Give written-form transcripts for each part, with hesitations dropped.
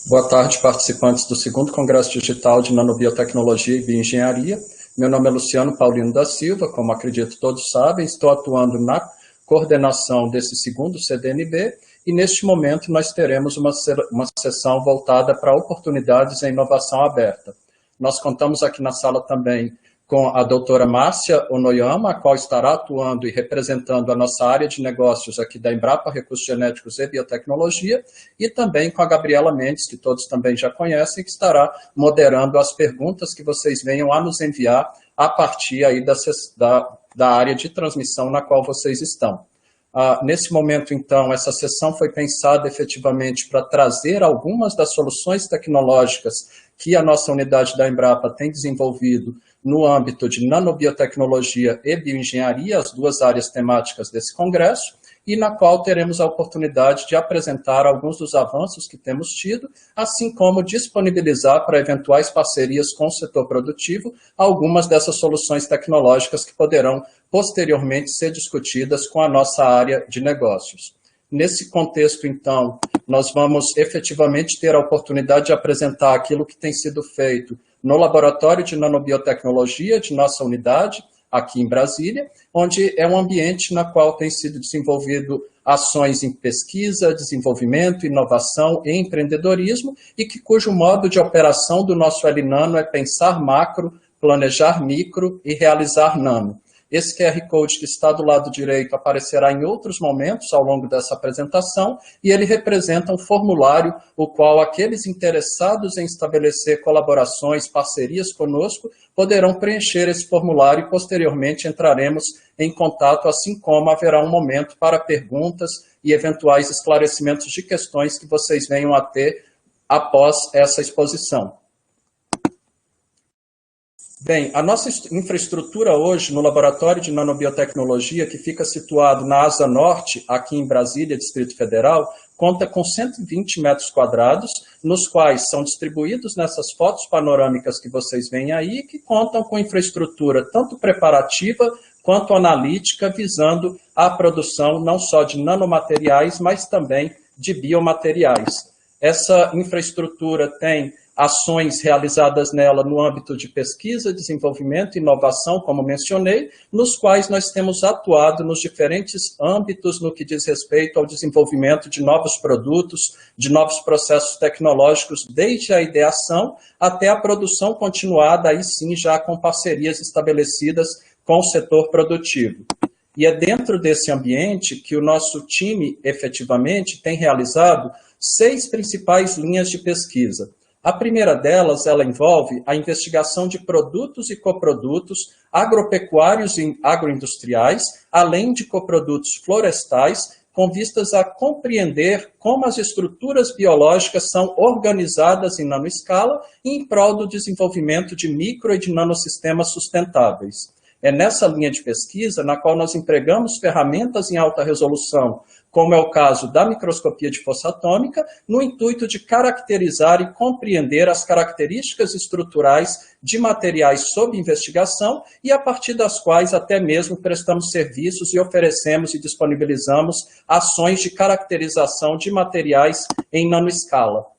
Boa tarde, participantes do segundo Congresso Digital de Nanobiotecnologia e Bioengenharia. Meu nome é Luciano Paulino da Silva, como acredito todos sabem, estou atuando na coordenação desse segundo CDNB e neste momento nós teremos uma sessão voltada para oportunidades em inovação aberta. Nós contamos aqui na sala também com a doutora Márcia Onoyama, a qual estará atuando e representando a nossa área de negócios aqui da Embrapa Recursos Genéticos e Biotecnologia, e também com a Gabriela Mendes, que todos também já conhecem, que estará moderando as perguntas que vocês venham a nos enviar a partir aí da área de transmissão na qual vocês estão. Nesse momento, então, essa sessão foi pensada efetivamente para trazer algumas das soluções tecnológicas que a nossa unidade da Embrapa tem desenvolvido no âmbito de nanobiotecnologia e bioengenharia, as duas áreas temáticas desse congresso, e na qual teremos a oportunidade de apresentar alguns dos avanços que temos tido, assim como disponibilizar para eventuais parcerias com o setor produtivo algumas dessas soluções tecnológicas que poderão posteriormente ser discutidas com a nossa área de negócios. Nesse contexto, então, nós vamos efetivamente ter a oportunidade de apresentar aquilo que tem sido feito no Laboratório de Nanobiotecnologia de nossa unidade, aqui em Brasília, onde é um ambiente na qual tem sido desenvolvido ações em pesquisa, desenvolvimento, inovação e empreendedorismo, e cujo modo de operação do nosso L-Nano é pensar macro, planejar micro e realizar nano. Esse QR Code que está do lado direito aparecerá em outros momentos ao longo dessa apresentação, e ele representa um formulário o qual aqueles interessados em estabelecer colaborações, parcerias conosco, poderão preencher esse formulário e posteriormente entraremos em contato, assim como haverá um momento para perguntas e eventuais esclarecimentos de questões que vocês venham a ter após essa exposição. Bem, a nossa infraestrutura hoje no Laboratório de Nanobiotecnologia, que fica situado na Asa Norte, aqui em Brasília, Distrito Federal, conta com 120 metros quadrados, nos quais são distribuídos nessas fotos panorâmicas que vocês veem aí, que contam com infraestrutura tanto preparativa quanto analítica, visando a produção não só de nanomateriais, mas também de biomateriais. Essa infraestrutura tem ações realizadas nela no âmbito de pesquisa, desenvolvimento e inovação, como mencionei, nos quais nós temos atuado nos diferentes âmbitos no que diz respeito ao desenvolvimento de novos produtos, de novos processos tecnológicos, desde a ideação até a produção continuada, aí sim já com parcerias estabelecidas com o setor produtivo. E é dentro desse ambiente que o nosso time, efetivamente, tem realizado 6 principais linhas de pesquisa. A primeira delas, ela envolve a investigação de produtos e coprodutos agropecuários e agroindustriais, além de coprodutos florestais, com vistas a compreender como as estruturas biológicas são organizadas em nanoescala e em prol do desenvolvimento de micro e de nanosistemas sustentáveis. É nessa linha de pesquisa na qual nós empregamos ferramentas em alta resolução, como é o caso da microscopia de força atômica, no intuito de caracterizar e compreender as características estruturais de materiais sob investigação e a partir das quais até mesmo prestamos serviços e oferecemos e disponibilizamos ações de caracterização de materiais em nanoescala.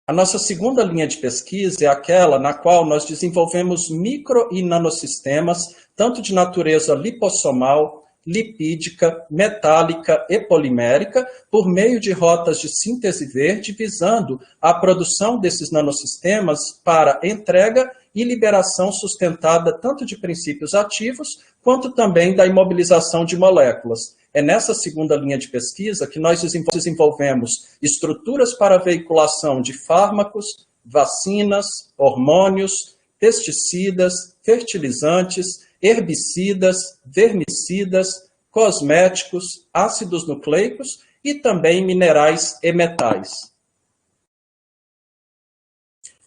A nossa segunda linha de pesquisa é aquela na qual nós desenvolvemos micro e nanosistemas, tanto de natureza lipossomal, lipídica, metálica e polimérica, por meio de rotas de síntese verde, visando a produção desses nanosistemas para entrega e liberação sustentada tanto de princípios ativos, quanto também da imobilização de moléculas. É nessa segunda linha de pesquisa que nós desenvolvemos estruturas para veiculação de fármacos, vacinas, hormônios, pesticidas, fertilizantes, herbicidas, vermicidas, cosméticos, ácidos nucleicos e também minerais e metais.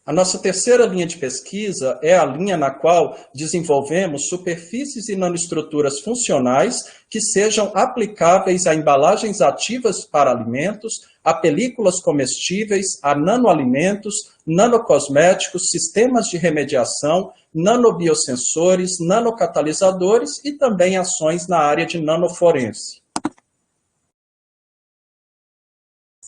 A nossa terceira linha de pesquisa é a linha na qual desenvolvemos superfícies e nanoestruturas funcionais que sejam aplicáveis a embalagens ativas para alimentos, a películas comestíveis, a nanoalimentos, nanocosméticos, sistemas de remediação, nanobiosensores, nanocatalisadores e também ações na área de nanoforense.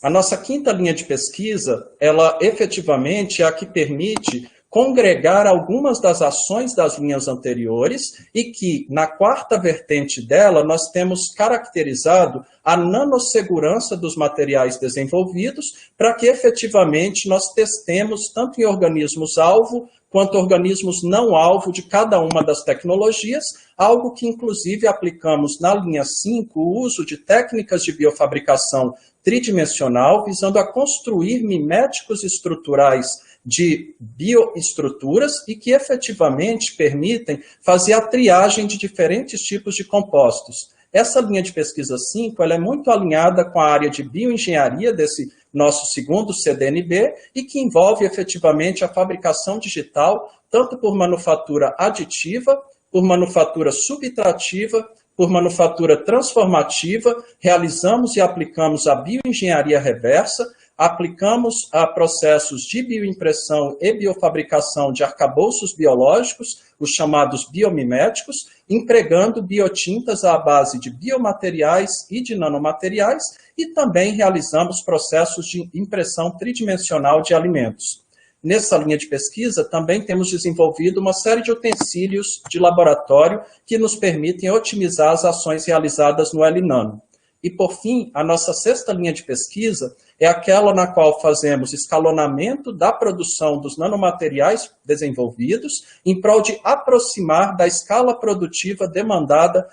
A nossa quinta linha de pesquisa, ela efetivamente é a que permite congregar algumas das ações das linhas anteriores e que, na quarta vertente dela, nós temos caracterizado a nanossegurança dos materiais desenvolvidos para que, efetivamente, nós testemos tanto em organismos-alvo quanto organismos não-alvo de cada uma das tecnologias, algo que, inclusive, aplicamos na linha 5, o uso de técnicas de biofabricação tridimensional, visando a construir miméticos estruturais de bioestruturas e que efetivamente permitem fazer a triagem de diferentes tipos de compostos. Essa linha de pesquisa 5 ela é muito alinhada com a área de bioengenharia desse nosso segundo CDNB e que envolve efetivamente a fabricação digital, tanto por manufatura aditiva, por manufatura subtrativa, por manufatura transformativa, realizamos e aplicamos a bioengenharia reversa, aplicamos a processos de bioimpressão e biofabricação de arcabouços biológicos, os chamados biomiméticos, empregando biotintas à base de biomateriais e de nanomateriais, e também realizamos processos de impressão tridimensional de alimentos. Nessa linha de pesquisa, também temos desenvolvido uma série de utensílios de laboratório que nos permitem otimizar as ações realizadas no L-Nano. E, por fim, a nossa sexta linha de pesquisa é aquela na qual fazemos escalonamento da produção dos nanomateriais desenvolvidos em prol de aproximar da escala produtiva demandada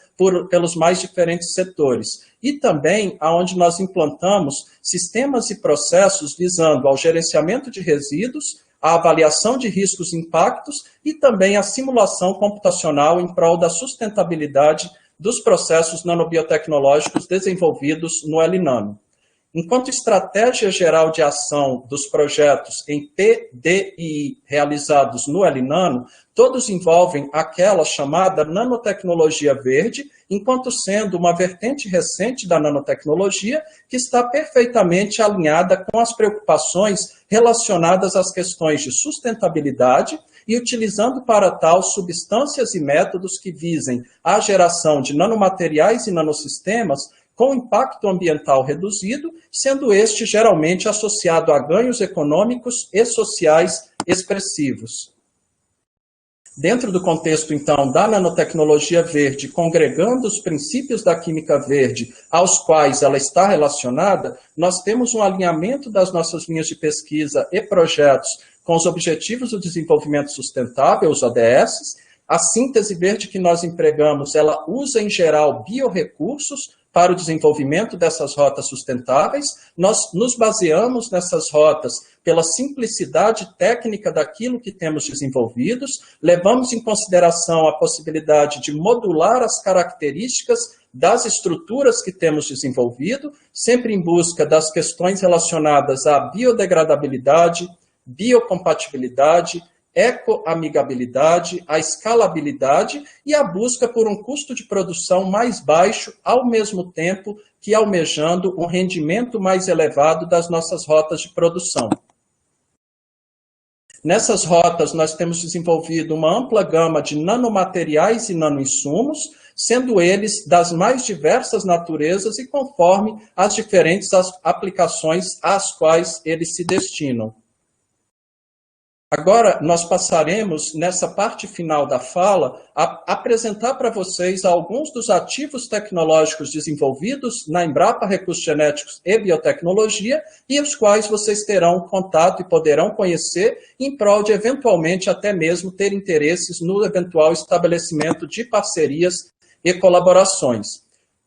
pelos mais diferentes setores. E também aonde nós implantamos sistemas e processos visando ao gerenciamento de resíduos, a avaliação de riscos e impactos e também a simulação computacional em prol da sustentabilidade dos processos nanobiotecnológicos desenvolvidos no L-Nano. Enquanto estratégia geral de ação dos projetos em PDI realizados no L-Nano, todos envolvem aquela chamada nanotecnologia verde, enquanto sendo uma vertente recente da nanotecnologia que está perfeitamente alinhada com as preocupações relacionadas às questões de sustentabilidade e utilizando para tal substâncias e métodos que visem a geração de nanomateriais e nanossistemas com impacto ambiental reduzido, sendo este geralmente associado a ganhos econômicos e sociais expressivos. Dentro do contexto, então, da nanotecnologia verde, congregando os princípios da química verde aos quais ela está relacionada, nós temos um alinhamento das nossas linhas de pesquisa e projetos com os Objetivos do Desenvolvimento Sustentável, os ODS. A síntese verde que nós empregamos, ela usa, em geral, biorrecursos para o desenvolvimento dessas rotas sustentáveis. Nós nos baseamos nessas rotas pela simplicidade técnica daquilo que temos desenvolvidos, levamos em consideração a possibilidade de modular as características das estruturas que temos desenvolvido, sempre em busca das questões relacionadas à biodegradabilidade, biocompatibilidade, ecoamigabilidade, a escalabilidade e a busca por um custo de produção mais baixo, ao mesmo tempo que almejando um rendimento mais elevado das nossas rotas de produção. Nessas rotas, nós temos desenvolvido uma ampla gama de nanomateriais e nanoinsumos, sendo eles das mais diversas naturezas e conforme as diferentes aplicações às quais eles se destinam. Agora, nós passaremos, nessa parte final da fala, a apresentar para vocês alguns dos ativos tecnológicos desenvolvidos na Embrapa Recursos Genéticos e Biotecnologia e os quais vocês terão contato e poderão conhecer em prol de, eventualmente, até mesmo ter interesses no eventual estabelecimento de parcerias e colaborações.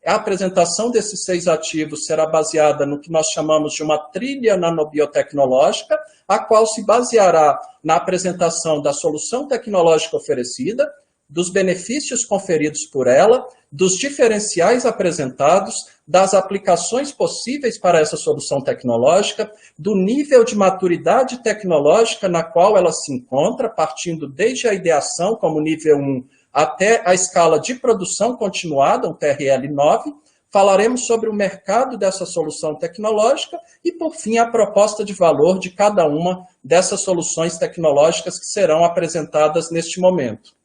A apresentação desses 6 ativos será baseada no que nós chamamos de uma trilha nanobiotecnológica, a qual se baseará na apresentação da solução tecnológica oferecida, dos benefícios conferidos por ela, dos diferenciais apresentados, das aplicações possíveis para essa solução tecnológica, do nível de maturidade tecnológica na qual ela se encontra, partindo desde a ideação como nível 1, até a escala de produção continuada, um TRL9, falaremos sobre o mercado dessa solução tecnológica e, por fim, a proposta de valor de cada uma dessas soluções tecnológicas que serão apresentadas neste momento.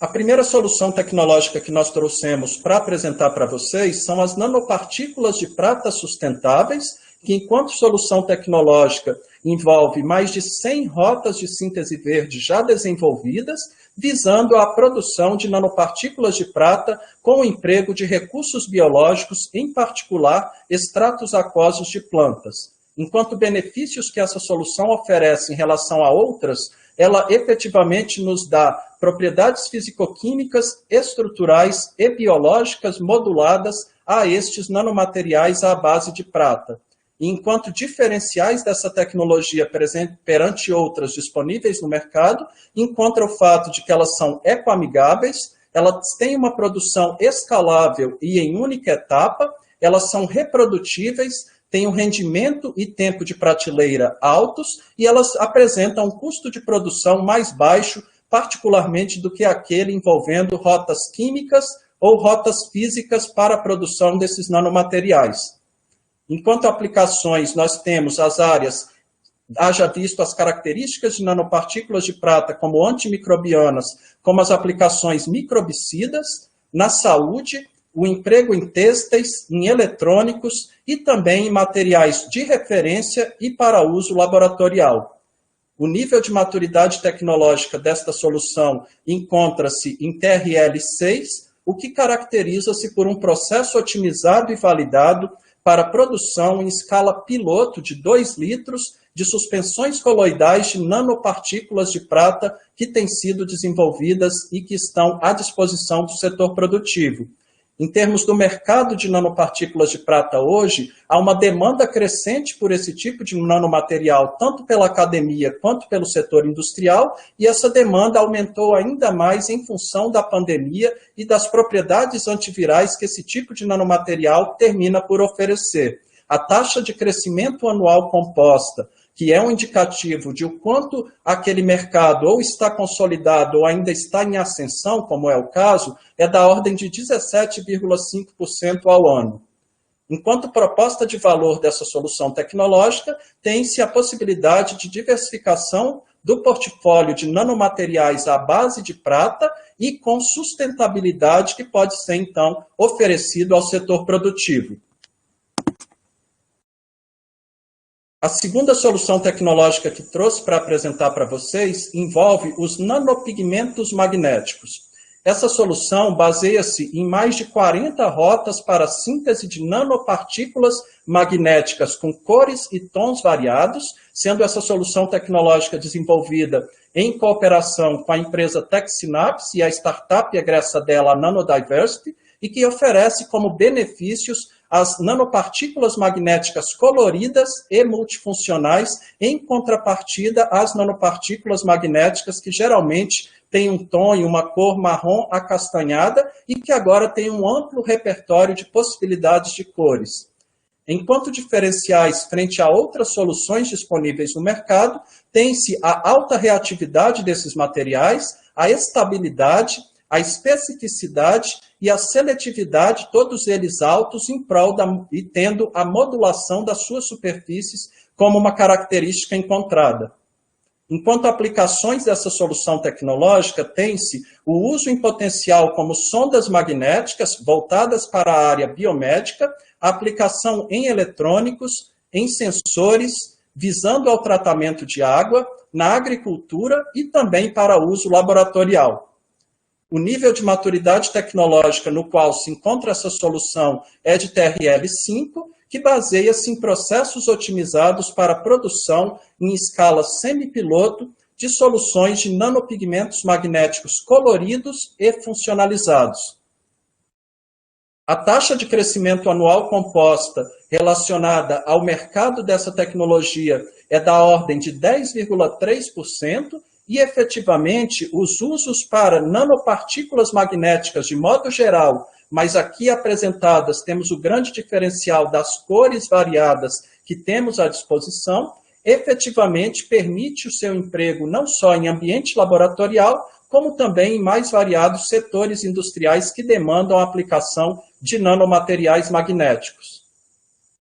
A primeira solução tecnológica que nós trouxemos para apresentar para vocês são as nanopartículas de prata sustentáveis, que enquanto solução tecnológica envolve mais de 100 rotas de síntese verde já desenvolvidas, visando a produção de nanopartículas de prata com o emprego de recursos biológicos, em particular extratos aquosos de plantas. Enquanto benefícios que essa solução oferece em relação a outras, ela efetivamente nos dá propriedades fisicoquímicas, estruturais e biológicas moduladas a estes nanomateriais à base de prata. E enquanto diferenciais dessa tecnologia perante outras disponíveis no mercado, encontra o fato de que elas são ecoamigáveis, elas têm uma produção escalável e em única etapa, elas são reprodutíveis, têm um rendimento e tempo de prateleira altos e elas apresentam um custo de produção mais baixo, particularmente do que aquele envolvendo rotas químicas ou rotas físicas para a produção desses nanomateriais. Enquanto aplicações, nós temos as áreas, haja visto as características de nanopartículas de prata como antimicrobianas, como as aplicações microbicidas, na saúde, o emprego em têxteis, em eletrônicos e também em materiais de referência e para uso laboratorial. O nível de maturidade tecnológica desta solução encontra-se em TRL6, o que caracteriza-se por um processo otimizado e validado para produção em escala piloto de 2 litros de suspensões coloidais de nanopartículas de prata que têm sido desenvolvidas e que estão à disposição do setor produtivo. Em termos do mercado de nanopartículas de prata hoje, há uma demanda crescente por esse tipo de nanomaterial, tanto pela academia quanto pelo setor industrial, e essa demanda aumentou ainda mais em função da pandemia e das propriedades antivirais que esse tipo de nanomaterial termina por oferecer. A taxa de crescimento anual composta, que é um indicativo de o quanto aquele mercado ou está consolidado ou ainda está em ascensão, como é o caso, é da ordem de 17,5% ao ano. Enquanto proposta de valor dessa solução tecnológica, tem-se a possibilidade de diversificação do portfólio de nanomateriais à base de prata e com sustentabilidade que pode ser, então, oferecido ao setor produtivo. A segunda solução tecnológica que trouxe para apresentar para vocês envolve os nanopigmentos magnéticos. Essa solução baseia-se em mais de 40 rotas para a síntese de nanopartículas magnéticas com cores e tons variados, sendo essa solução tecnológica desenvolvida em cooperação com a empresa TechSynapse e a startup egressa dela, a Nanodiversity, e que oferece como benefícios as nanopartículas magnéticas coloridas e multifuncionais, em contrapartida às nanopartículas magnéticas que geralmente têm um tom e uma cor marrom acastanhada e que agora tem um amplo repertório de possibilidades de cores. Enquanto diferenciais frente a outras soluções disponíveis no mercado, tem-se a alta reatividade desses materiais, a estabilidade, a especificidade e a seletividade, todos eles altos em prol e tendo a modulação das suas superfícies como uma característica encontrada. Enquanto aplicações dessa solução tecnológica, tem-se o uso em potencial como sondas magnéticas voltadas para a área biomédica, a aplicação em eletrônicos, em sensores, visando ao tratamento de água, na agricultura e também para uso laboratorial. O nível de maturidade tecnológica no qual se encontra essa solução é de TRL5, que baseia-se em processos otimizados para a produção em escala semipiloto de soluções de nanopigmentos magnéticos coloridos e funcionalizados. A taxa de crescimento anual composta relacionada ao mercado dessa tecnologia é da ordem de 10,3%, e, efetivamente, os usos para nanopartículas magnéticas de modo geral, mas aqui apresentadas temos o grande diferencial das cores variadas que temos à disposição, efetivamente permite o seu emprego não só em ambiente laboratorial, como também em mais variados setores industriais que demandam a aplicação de nanomateriais magnéticos.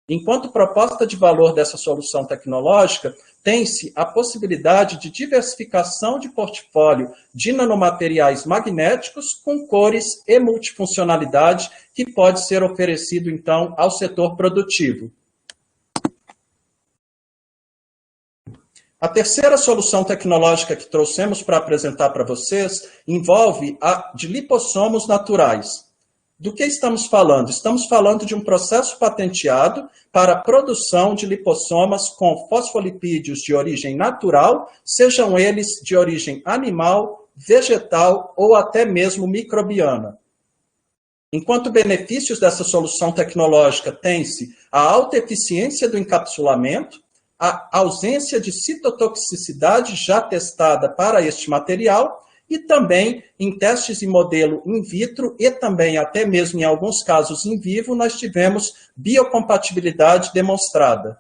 Enquanto proposta de valor dessa solução tecnológica, tem-se a possibilidade de diversificação de portfólio de nanomateriais magnéticos com cores e multifuncionalidade que pode ser oferecido, então, ao setor produtivo. A terceira solução tecnológica que trouxemos para apresentar para vocês envolve a de lipossomos naturais. Do que estamos falando? Estamos falando de um processo patenteado para a produção de lipossomas com fosfolipídios de origem natural, sejam eles de origem animal, vegetal ou até mesmo microbiana. Enquanto benefícios dessa solução tecnológica tem-se a alta eficiência do encapsulamento, a ausência de citotoxicidade já testada para este material, e também em testes em modelo in vitro e também até mesmo em alguns casos in vivo, nós tivemos biocompatibilidade demonstrada.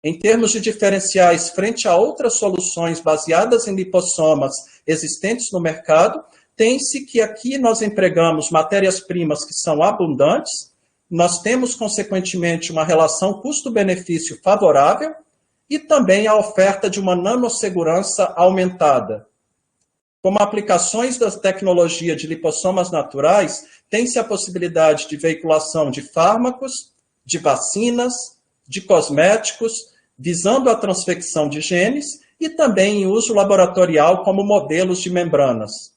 Em termos de diferenciais frente a outras soluções baseadas em lipossomas existentes no mercado, tem-se que aqui nós empregamos matérias-primas que são abundantes, nós temos, consequentemente, uma relação custo-benefício favorável e também a oferta de uma nanossegurança aumentada. Como aplicações da tecnologia de lipossomas naturais, tem-se a possibilidade de veiculação de fármacos, de vacinas, de cosméticos, visando a transfecção de genes e também em uso laboratorial como modelos de membranas.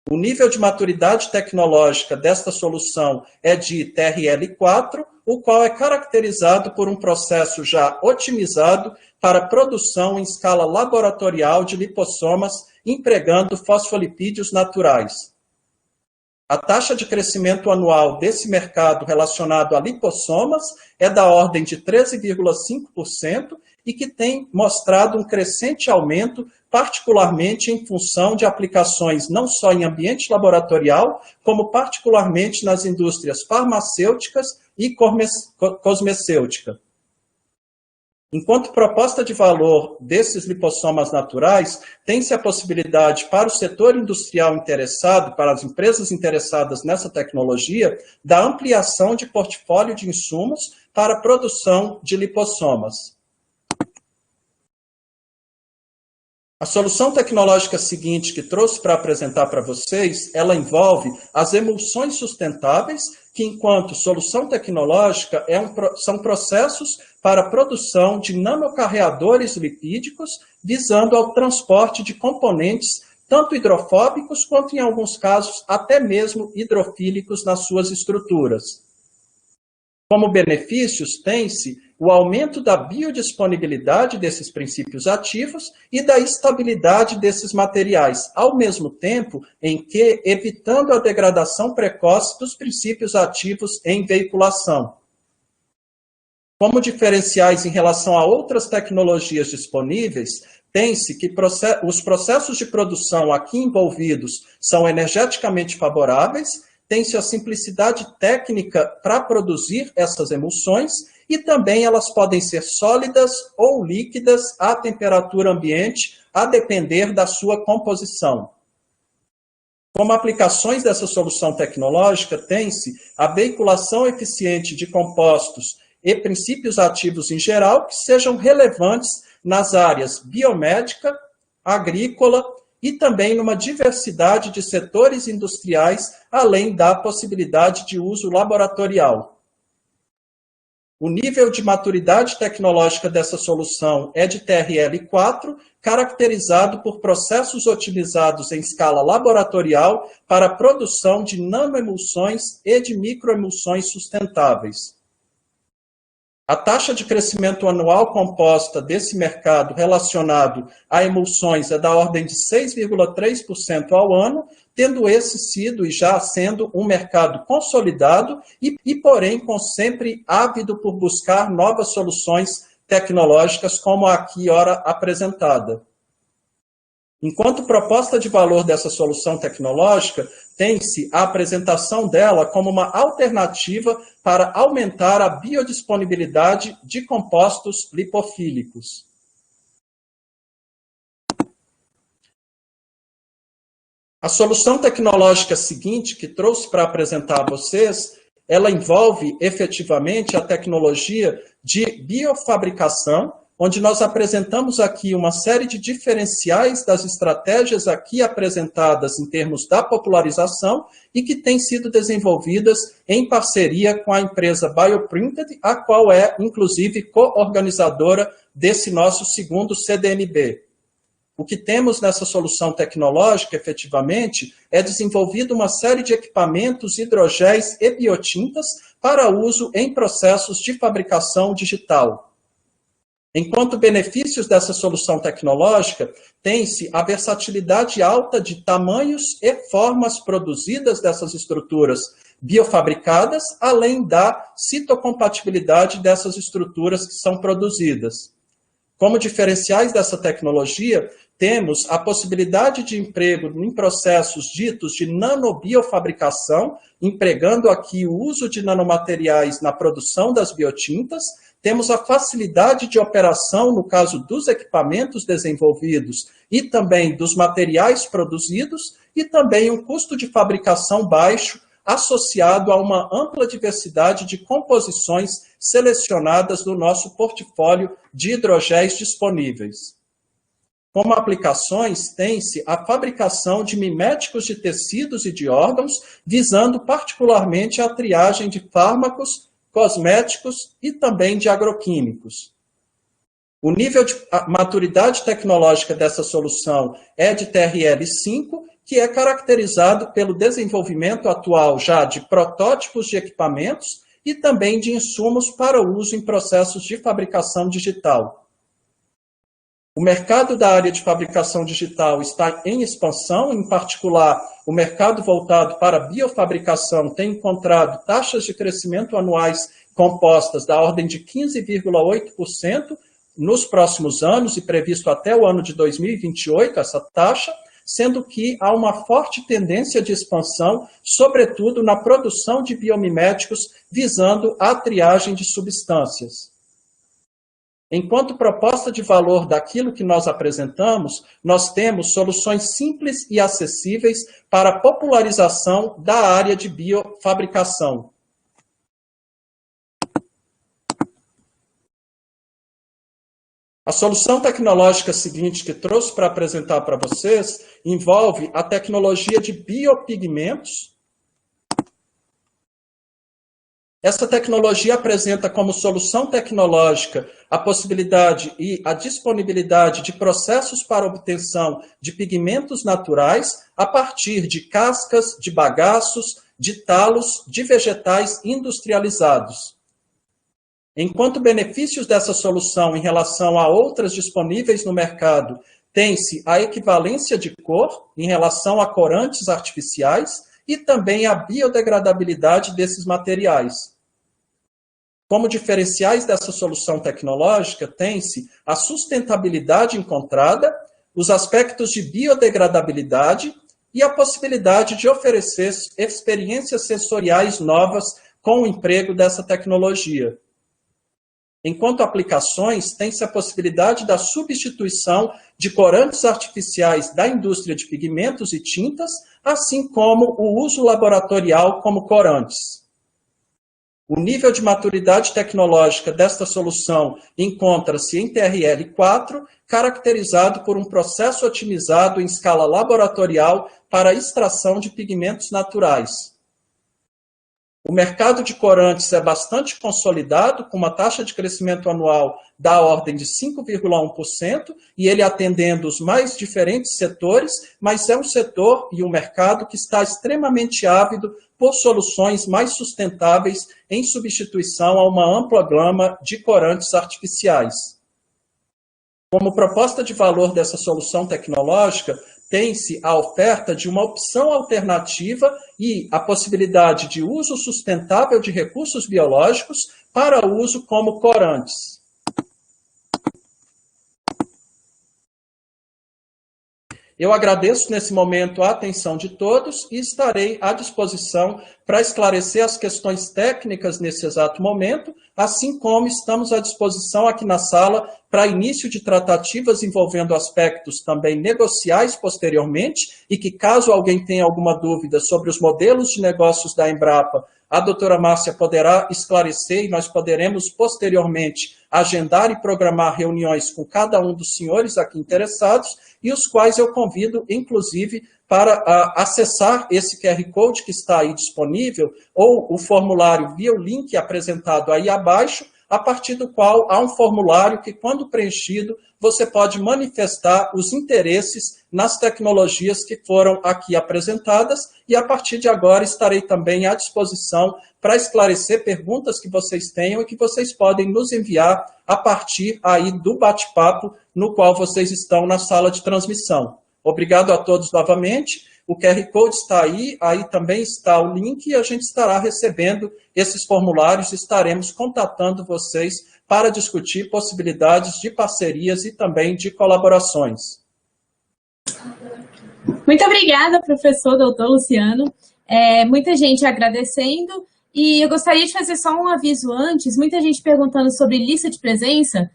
O nível de maturidade tecnológica desta solução é de TRL4, o qual é caracterizado por um processo já otimizado para produção em escala laboratorial de lipossomas empregando fosfolipídios naturais. A taxa de crescimento anual desse mercado relacionado a lipossomas é da ordem de 13,5% e que tem mostrado um crescente aumento, particularmente em função de aplicações não só em ambiente laboratorial, como particularmente nas indústrias farmacêuticas e cosmecêutica. Enquanto proposta de valor desses lipossomas naturais, tem-se a possibilidade para o setor industrial interessado, para as empresas interessadas nessa tecnologia, da ampliação de portfólio de insumos para a produção de lipossomas. A solução tecnológica seguinte que trouxe para apresentar para vocês, ela envolve as emulsões sustentáveis, que enquanto solução tecnológica são processos para a produção de nanocarreadores lipídicos, visando ao transporte de componentes tanto hidrofóbicos quanto, em alguns casos, até mesmo hidrofílicos nas suas estruturas. Como benefícios, tem-se o aumento da biodisponibilidade desses princípios ativos e da estabilidade desses materiais, ao mesmo tempo em que evitando a degradação precoce dos princípios ativos em veiculação. Como diferenciais em relação a outras tecnologias disponíveis, tem-se que os processos de produção aqui envolvidos são energeticamente favoráveis, tem-se a simplicidade técnica para produzir essas emulsões e também elas podem ser sólidas ou líquidas à temperatura ambiente, a depender da sua composição. Como aplicações dessa solução tecnológica, tem-se a veiculação eficiente de compostos e princípios ativos em geral que sejam relevantes nas áreas biomédica, agrícola e também numa diversidade de setores industriais, além da possibilidade de uso laboratorial. O nível de maturidade tecnológica dessa solução é de TRL4, caracterizado por processos otimizados em escala laboratorial para a produção de nanoemulsões e de microemulsões sustentáveis. A taxa de crescimento anual composta desse mercado relacionado a emulsões é da ordem de 6,3% ao ano, tendo esse sido e já sendo um mercado consolidado e porém, sempre ávido por buscar novas soluções tecnológicas como a aqui ora apresentada. Enquanto proposta de valor dessa solução tecnológica, tem-se a apresentação dela como uma alternativa para aumentar a biodisponibilidade de compostos lipofílicos. A solução tecnológica seguinte que trouxe para apresentar a vocês ela envolve efetivamente a tecnologia de biofabricação, onde nós apresentamos aqui uma série de diferenciais das estratégias aqui apresentadas em termos da popularização e que têm sido desenvolvidas em parceria com a empresa Bioprinted, a qual é, inclusive, co-organizadora desse nosso segundo CDNB. O que temos nessa solução tecnológica, efetivamente, é desenvolvido uma série de equipamentos, hidrogéis e biotintas para uso em processos de fabricação digital. Enquanto benefícios dessa solução tecnológica, tem-se a versatilidade alta de tamanhos e formas produzidas dessas estruturas biofabricadas, além da citocompatibilidade dessas estruturas que são produzidas. Como diferenciais dessa tecnologia, temos a possibilidade de emprego em processos ditos de nanobiofabricação, empregando aqui o uso de nanomateriais na produção das biotintas. Temos a facilidade de operação, no caso dos equipamentos desenvolvidos e também dos materiais produzidos, e também um custo de fabricação baixo, associado a uma ampla diversidade de composições selecionadas no nosso portfólio de hidrogéis disponíveis. Como aplicações, tem-se a fabricação de miméticos de tecidos e de órgãos, visando particularmente a triagem de fármacos, cosméticos e também de agroquímicos. O nível de maturidade tecnológica dessa solução é de TRL5, que é caracterizado pelo desenvolvimento atual já de protótipos de equipamentos e também de insumos para uso em processos de fabricação digital. O mercado da área de fabricação digital está em expansão, em particular, o mercado voltado para a biofabricação tem encontrado taxas de crescimento anuais compostas da ordem de 15,8% nos próximos anos, e previsto até o ano de 2028 essa taxa, sendo que há uma forte tendência de expansão, sobretudo na produção de biomiméticos, visando a triagem de substâncias. Enquanto proposta de valor daquilo que nós apresentamos, nós temos soluções simples e acessíveis para a popularização da área de biofabricação. A solução tecnológica seguinte que trouxe para apresentar para vocês envolve a tecnologia de biopigmentos. Essa tecnologia apresenta como solução tecnológica a possibilidade e a disponibilidade de processos para obtenção de pigmentos naturais a partir de cascas, de bagaços, de talos, de vegetais industrializados. Enquanto benefícios dessa solução em relação a outras disponíveis no mercado, tem-se a equivalência de cor em relação a corantes artificiais e também a biodegradabilidade desses materiais. Como diferenciais dessa solução tecnológica, tem-se a sustentabilidade encontrada, os aspectos de biodegradabilidade e a possibilidade de oferecer experiências sensoriais novas com o emprego dessa tecnologia. Enquanto aplicações, tem-se a possibilidade da substituição de corantes artificiais da indústria de pigmentos e tintas, assim como o uso laboratorial como corantes. O nível de maturidade tecnológica desta solução encontra-se em TRL4, caracterizado por um processo otimizado em escala laboratorial para a extração de pigmentos naturais. O mercado de corantes é bastante consolidado, com uma taxa de crescimento anual da ordem de 5,1%, e ele atendendo os mais diferentes setores, mas é um setor e um mercado que está extremamente ávido por soluções mais sustentáveis em substituição a uma ampla gama de corantes artificiais. Como proposta de valor dessa solução tecnológica, tem-se a oferta de uma opção alternativa e a possibilidade de uso sustentável de recursos biológicos para uso como corantes. Eu agradeço nesse momento a atenção de todos e estarei à disposição para esclarecer as questões técnicas nesse exato momento, assim como estamos à disposição aqui na sala para início de tratativas envolvendo aspectos também negociais posteriormente, e que caso alguém tenha alguma dúvida sobre os modelos de negócios da Embrapa, a doutora Márcia poderá esclarecer e nós poderemos posteriormente agendar e programar reuniões com cada um dos senhores aqui interessados e os quais eu convido, inclusive, para acessar esse QR Code que está aí disponível ou o formulário via o link apresentado aí abaixo, a partir do qual há um formulário que, quando preenchido, você pode manifestar os interesses nas tecnologias que foram aqui apresentadas e, a partir de agora, estarei também à disposição para esclarecer perguntas que vocês tenham e que vocês podem nos enviar a partir aí do bate-papo no qual vocês estão na sala de transmissão. Obrigado a todos novamente. O QR Code está aí também está o link e a gente estará recebendo esses formulários, estaremos contatando vocês para discutir possibilidades de parcerias e também de colaborações. Muito obrigada, professor doutor Luciano. Muita gente agradecendo e eu gostaria de fazer só um aviso antes, muita gente perguntando sobre lista de presença.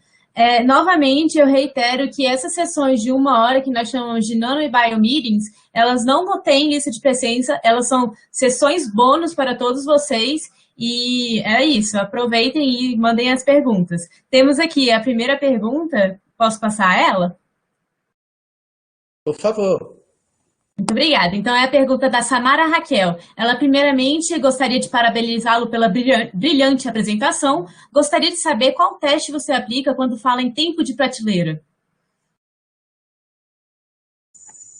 Novamente, eu reitero que essas sessões de 1 hora, que nós chamamos de Nano e Bio Meetings, elas não têm lista de presença, elas são sessões bônus para todos vocês, e é isso, aproveitem e mandem as perguntas. Temos aqui a primeira pergunta, posso passar ela? Por favor. Muito obrigada. Então, é a pergunta da Samara Raquel. Ela, primeiramente, gostaria de parabenizá-lo pela brilhante apresentação. Gostaria de saber qual teste você aplica quando fala em tempo de prateleira.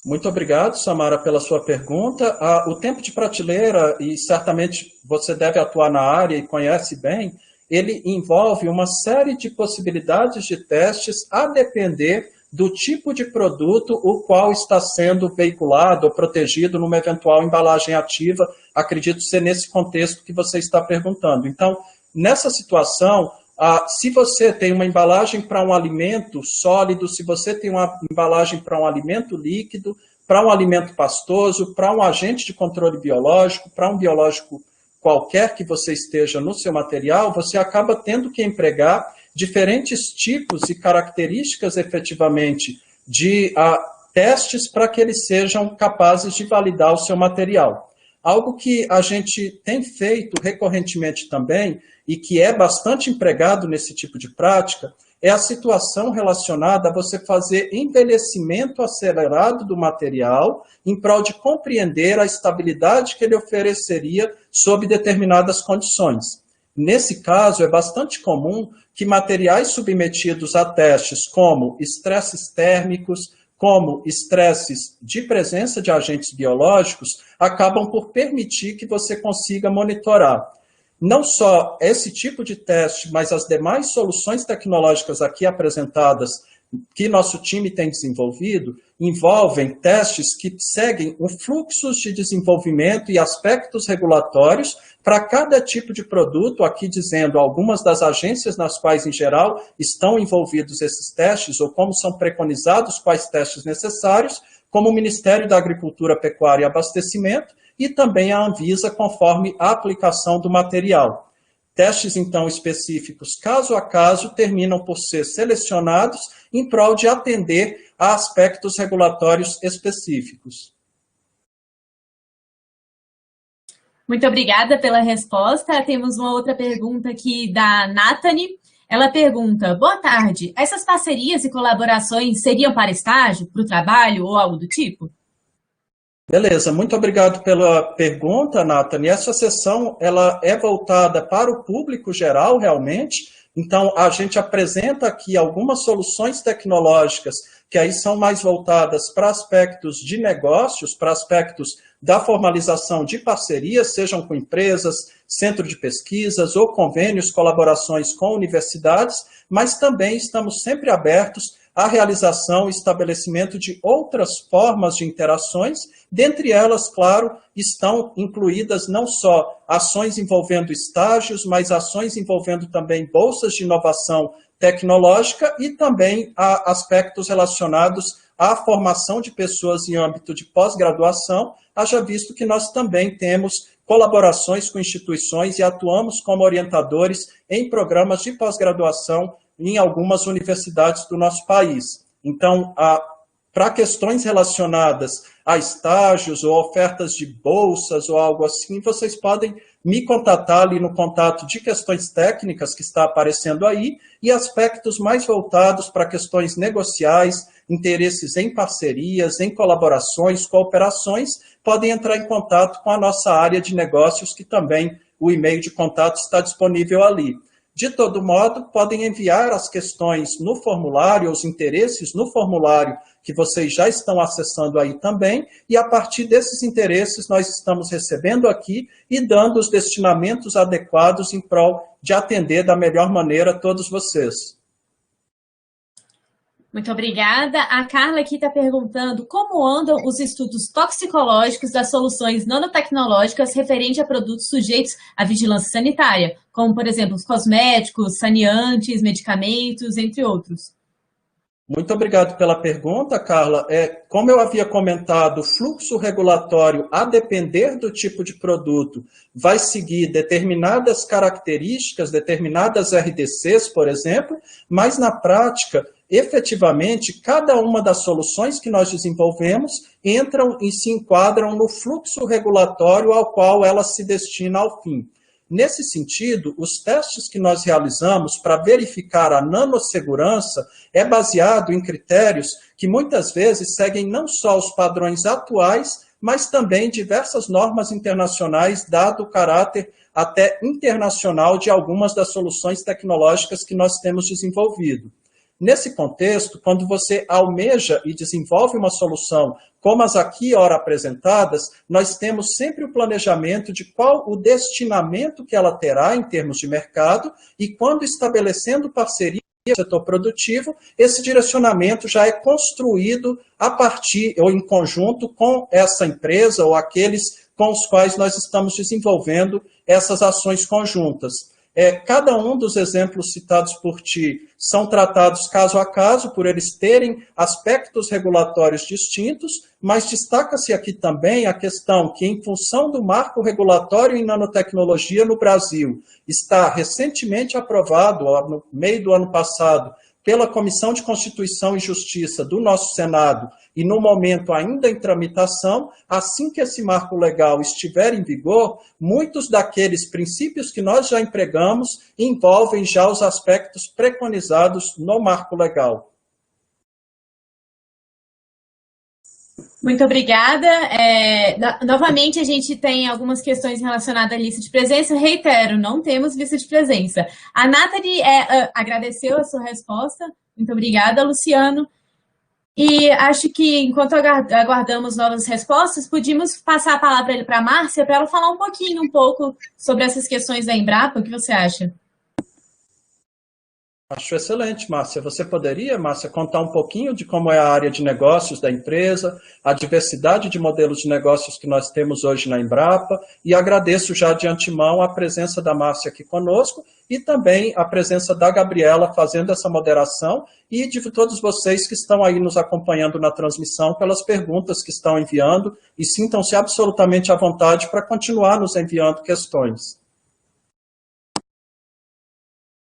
Muito obrigado, Samara, pela sua pergunta. O tempo de prateleira, e certamente você deve atuar na área e conhece bem, ele envolve uma série de possibilidades de testes a depender do tipo de produto o qual está sendo veiculado ou protegido numa eventual embalagem ativa, acredito ser nesse contexto que você está perguntando. Então, nessa situação, se você tem uma embalagem para um alimento sólido, se você tem uma embalagem para um alimento líquido, para um alimento pastoso, para um agente de controle biológico, para um biológico qualquer que você esteja no seu material, você acaba tendo que empregar diferentes tipos e características, efetivamente, de testes para que eles sejam capazes de validar o seu material. Algo que a gente tem feito recorrentemente também, e que é bastante empregado nesse tipo de prática, é a situação relacionada a você fazer envelhecimento acelerado do material em prol de compreender a estabilidade que ele ofereceria sob determinadas condições. Nesse caso, é bastante comum que materiais submetidos a testes como estresses térmicos, como estresses de presença de agentes biológicos, acabam por permitir que você consiga monitorar não só esse tipo de teste, mas as demais soluções tecnológicas aqui apresentadas que nosso time tem desenvolvido, envolvem testes que seguem o fluxo de desenvolvimento e aspectos regulatórios para cada tipo de produto, aqui dizendo algumas das agências nas quais, em geral, estão envolvidos esses testes, ou como são preconizados quais testes necessários, como o Ministério da Agricultura, Pecuária e Abastecimento, e também a Anvisa, conforme a aplicação do material. Testes, então, específicos, caso a caso, terminam por ser selecionados em prol de atender a aspectos regulatórios específicos. Muito obrigada pela resposta. Temos uma outra pergunta aqui da Nathani. Ela pergunta, boa tarde, essas parcerias e colaborações seriam para estágio, para o trabalho ou algo do tipo? Beleza, muito obrigado pela pergunta, Nathan. E essa sessão ela é voltada para o público geral, realmente. Então, a gente apresenta aqui algumas soluções tecnológicas que aí são mais voltadas para aspectos de negócios, para aspectos da formalização de parcerias, sejam com empresas, centro de pesquisas ou convênios, colaborações com universidades, mas também estamos sempre abertos à realização e estabelecimento de outras formas de interações. Dentre elas, claro, estão incluídas não só ações envolvendo estágios, mas ações envolvendo também bolsas de inovação tecnológica e também aspectos relacionados à formação de pessoas em âmbito de pós-graduação, haja visto que nós também temos colaborações com instituições e atuamos como orientadores em programas de pós-graduação em algumas universidades do nosso país. Então, para questões relacionadas a estágios ou ofertas de bolsas ou algo assim, vocês podem me contatar ali no contato de questões técnicas que está aparecendo aí e aspectos mais voltados para questões negociais, interesses em parcerias, em colaborações, cooperações, podem entrar em contato com a nossa área de negócios, que também o e-mail de contato está disponível ali. De todo modo, podem enviar as questões no formulário, os interesses no formulário que vocês já estão acessando aí também, e a partir desses interesses nós estamos recebendo aqui e dando os destinamentos adequados em prol de atender da melhor maneira todos vocês. Muito obrigada. A Carla aqui está perguntando como andam os estudos toxicológicos das soluções nanotecnológicas referente a produtos sujeitos à vigilância sanitária, como, por exemplo, os cosméticos, saneantes, medicamentos, entre outros. Muito obrigado pela pergunta, Carla. Como eu havia comentado, o fluxo regulatório, a depender do tipo de produto, vai seguir determinadas características, determinadas RDCs, por exemplo, mas na prática, efetivamente, cada uma das soluções que nós desenvolvemos entram e se enquadram no fluxo regulatório ao qual ela se destina ao fim. Nesse sentido, os testes que nós realizamos para verificar a nanossegurança é baseado em critérios que muitas vezes seguem não só os padrões atuais, mas também diversas normas internacionais, dado o caráter até internacional de algumas das soluções tecnológicas que nós temos desenvolvido. Nesse contexto, quando você almeja e desenvolve uma solução como as aqui ora apresentadas, nós temos sempre o planejamento de qual o destinamento que ela terá em termos de mercado e quando estabelecendo parceria com o setor produtivo, esse direcionamento já é construído a partir ou em conjunto com essa empresa ou aqueles com os quais nós estamos desenvolvendo essas ações conjuntas. Cada um dos exemplos citados por ti são tratados caso a caso, por eles terem aspectos regulatórios distintos, mas destaca-se aqui também a questão que, em função do marco regulatório em nanotecnologia no Brasil, está recentemente aprovado, no meio do ano passado, pela Comissão de Constituição e Justiça do nosso Senado, e no momento ainda em tramitação, assim que esse marco legal estiver em vigor, muitos daqueles princípios que nós já empregamos envolvem já os aspectos preconizados no marco legal. Muito obrigada. Novamente, a gente tem algumas questões relacionadas à lista de presença. Reitero, não temos lista de presença. A Nathalie agradeceu a sua resposta. Muito obrigada, Luciano. E acho que, enquanto aguardamos novas respostas, podíamos passar a palavra para a Márcia, para ela falar um pouco sobre essas questões da Embrapa. O que você acha? Acho excelente, Márcia. Você poderia, Márcia, contar um pouquinho de como é a área de negócios da empresa, a diversidade de modelos de negócios que nós temos hoje na Embrapa, e agradeço já de antemão a presença da Márcia aqui conosco e também a presença da Gabriela fazendo essa moderação e de todos vocês que estão aí nos acompanhando na transmissão pelas perguntas que estão enviando e sintam-se absolutamente à vontade para continuar nos enviando questões.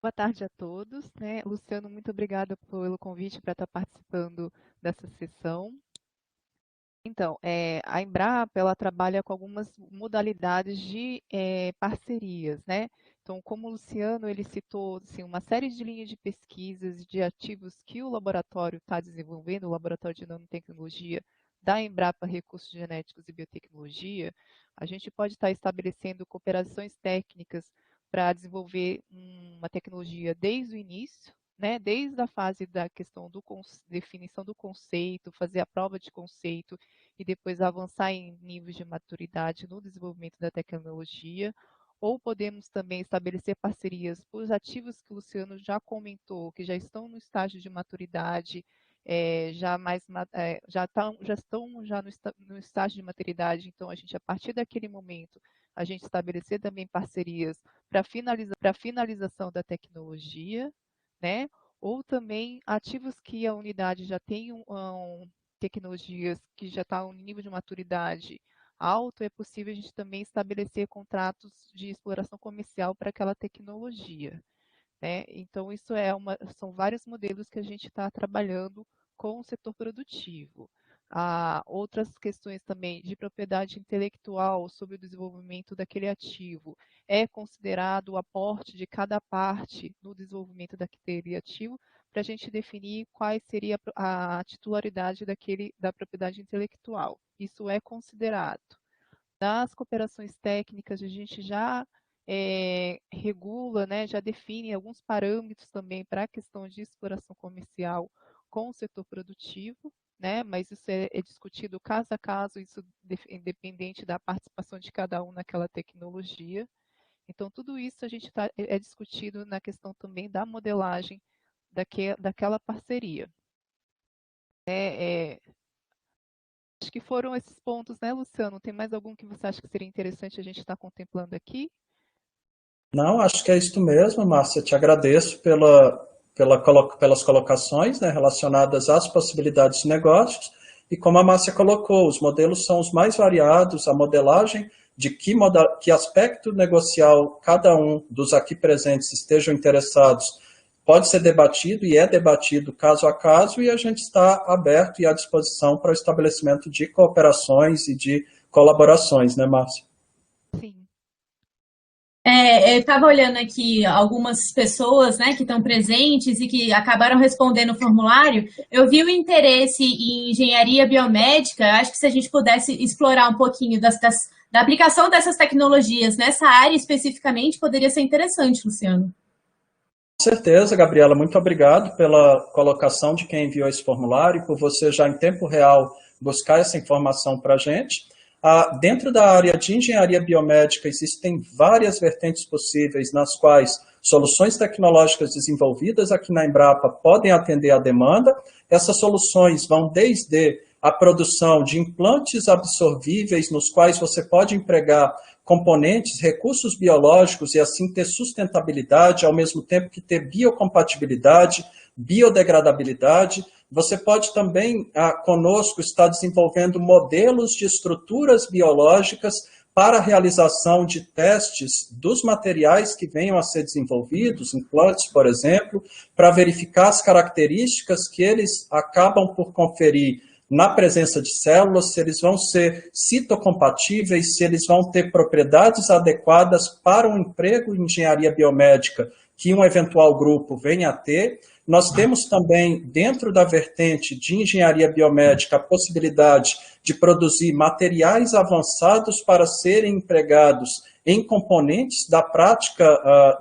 Boa tarde a todos, né? Luciano, muito obrigada pelo convite para estar participando dessa sessão. Então, a Embrapa, ela trabalha com algumas modalidades de parcerias, né? Então, como o Luciano, ele citou assim, uma série de linhas de pesquisas e de ativos que o laboratório está desenvolvendo, o Laboratório de Nanotecnologia da Embrapa Recursos Genéticos e Biotecnologia, a gente pode estar estabelecendo cooperações técnicas para desenvolver uma tecnologia desde o início, né, desde a fase da questão da definição do conceito, fazer a prova de conceito e depois avançar em níveis de maturidade no desenvolvimento da tecnologia, ou podemos também estabelecer parcerias por ativos que o Luciano já comentou, que já estão no estágio de maturidade, já estão no estágio de maturidade, então a gente, a partir daquele momento, a gente estabelecer também parcerias para finalização da tecnologia, né? Ou também ativos que a unidade já tem tecnologias que já estão em nível de maturidade alto, é possível a gente também estabelecer contratos de exploração comercial para aquela tecnologia, né? Então, isso são vários modelos que a gente está trabalhando com o setor produtivo. Há outras questões também de propriedade intelectual sobre o desenvolvimento daquele ativo. É considerado o aporte de cada parte no desenvolvimento daquele ativo para a gente definir qual seria a titularidade da propriedade intelectual. Isso é considerado. Nas cooperações técnicas, a gente já regula, né, já define alguns parâmetros também para a questão de exploração comercial com o setor produtivo, né, mas isso é discutido caso a caso, isso independente da participação de cada um naquela tecnologia. Então, tudo isso a gente é discutido na questão também da modelagem daquela parceria. Acho que foram esses pontos, né, Luciano? Tem mais algum que você acha que seria interessante a gente estar contemplando aqui? Não, acho que é isso mesmo, Márcia. Te agradeço pelas colocações, né, relacionadas às possibilidades de negócios. E como a Márcia colocou, os modelos são os mais variados, a modelagem de que aspecto negocial cada um dos aqui presentes estejam interessados pode ser debatido e é debatido caso a caso, e a gente está aberto e à disposição para o estabelecimento de cooperações e de colaborações, né, Márcia? Sim. Eu estava olhando aqui algumas pessoas, né, que estão presentes e que acabaram respondendo o formulário. Eu vi o interesse em engenharia biomédica. Acho que se a gente pudesse explorar um pouquinho da aplicação dessas tecnologias nessa área especificamente, poderia ser interessante, Luciano. Com certeza, Gabriela. Muito obrigado pela colocação de quem enviou esse formulário e por você já em tempo real buscar essa informação para a gente. Dentro da área de engenharia biomédica, existem várias vertentes possíveis nas quais soluções tecnológicas desenvolvidas aqui na Embrapa podem atender à demanda. Essas soluções vão desde a produção de implantes absorvíveis, nos quais você pode empregar componentes, recursos biológicos e assim ter sustentabilidade, ao mesmo tempo que ter biocompatibilidade, biodegradabilidade. Você pode também, conosco, estar desenvolvendo modelos de estruturas biológicas para a realização de testes dos materiais que venham a ser desenvolvidos, implantes, por exemplo, para verificar as características que eles acabam por conferir na presença de células, se eles vão ser citocompatíveis, se eles vão ter propriedades adequadas para um emprego em engenharia biomédica que um eventual grupo venha a ter. Nós temos também, dentro da vertente de engenharia biomédica, a possibilidade de produzir materiais avançados para serem empregados em componentes da prática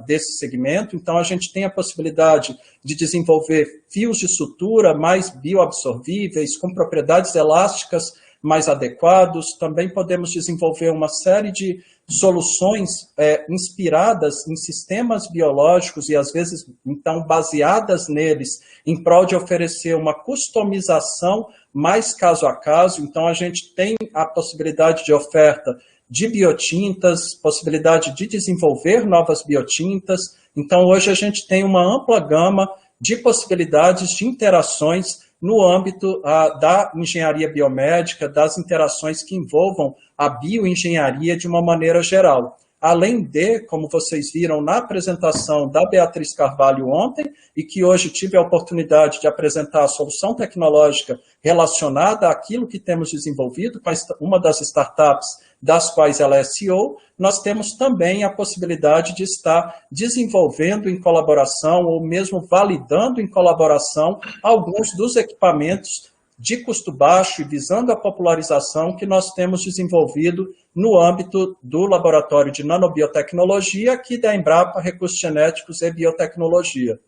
desse segmento. Então, a gente tem a possibilidade de desenvolver fios de sutura mais bioabsorvíveis, com propriedades elásticas mais adequados. Também podemos desenvolver uma série de soluções inspiradas em sistemas biológicos e, às vezes, então, baseadas neles, em prol de oferecer uma customização mais caso a caso. Então, a gente tem a possibilidade de oferta de biotintas, possibilidade de desenvolver novas biotintas. Então, hoje a gente tem uma ampla gama de possibilidades de interações no âmbito da engenharia biomédica, das interações que envolvam a bioengenharia de uma maneira geral. Além de, como vocês viram na apresentação da Beatriz Carvalho ontem, e que hoje tive a oportunidade de apresentar a solução tecnológica relacionada àquilo que temos desenvolvido com uma das startups das quais ela é CEO, nós temos também a possibilidade de estar desenvolvendo em colaboração ou mesmo validando em colaboração alguns dos equipamentos de custo baixo e visando a popularização que nós temos desenvolvido no âmbito do Laboratório de Nanobiotecnologia, aqui da Embrapa Recursos Genéticos e Biotecnologia.